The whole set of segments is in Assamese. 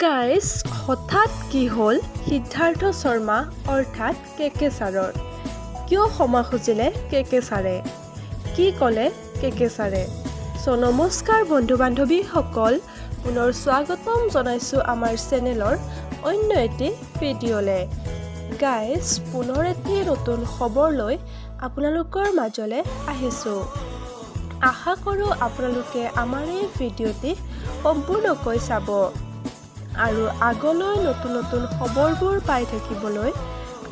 গাইজ হঠাৎ কি হ'ল সিদ্ধাৰ্থ শৰ্মা অৰ্থাৎ কেকে ছাৰৰ কিয় ক্ষমা খুজিলে কেকে ছাৰে কি ক'লে কেকে ছাৰে নমস্কাৰ বন্ধু বান্ধৱীসকল পুনৰ স্বাগতম জনাইছোঁ আমাৰ চেনেলৰ অন্য এটি ভিডিঅ'লৈ গাইজ পুনৰ এটি নতুন খবৰ লৈ আপোনালোকৰ মাজলৈ আহিছোঁ আশা কৰোঁ আপোনালোকে আমাৰ এই ভিডিঅ'টি সম্পূৰ্ণকৈ চাব আৰু আগলৈ নতুন নতুন খবৰবোৰ পাই থাকিবলৈ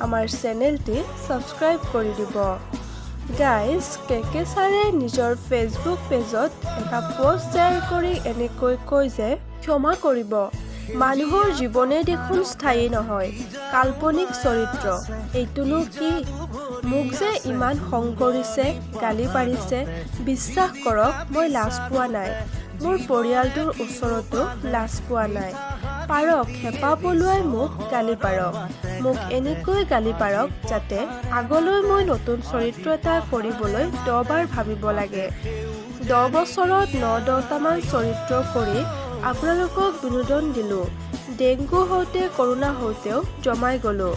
আমাৰ চেনেলটি ছাবস্ক্ৰাইব কৰি দিব গাইজ কেকে ছাৰে নিজৰ ফেচবুক পেজত এটা পোষ্ট শ্বেয়াৰ কৰি এনেকৈ কয় যে ক্ষমা কৰিব মানুহৰ জীৱনে দেখোন স্থায়ী নহয় কাল্পনিক চৰিত্ৰ এইটোনো কি মোক যে ইমান খং কৰিছে গালি পাৰিছে বিশ্বাস কৰক মই লাজ পোৱা নাই মোৰ পৰিয়ালটোৰ ওচৰতো লাজ পোৱা নাই পাৰক হেঁপাহ পলুৱাই মোক গালি পাৰক মোক এনেকৈ গালি পাৰক যাতে আগলৈ মই নতুন চৰিত্ৰ এটা কৰিবলৈ 10 বাৰ ভাবিব লাগে 10 বছৰত 9-10টামান চৰিত্ৰ কৰি আপোনালোকক বিনোদন দিলোঁ ডেংগু হওঁতে কৰোণা হওঁতেও জমাই গ'লোঁ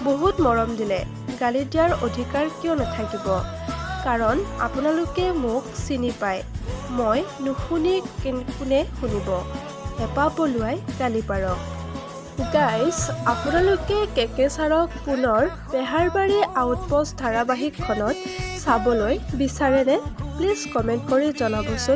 বহুত মৰম দিলে গালি দিয়াৰ অধিকাৰ কিয় নাথাকিব কাৰণ আপোনালোকে মোক চিনি পায় মই নুশুনি কোনে শুনিব হেঁপাহ পলুৱাই গালি পাৰক গাইজ আপোনালোকে কেকে ছাৰক পুনৰ বেহাৰবাৰী আউটপোষ্ট ধাৰাবাহিকখনত চাবলৈ বিচাৰেনে প্লিজ কমেণ্ট কৰি জনাবচোন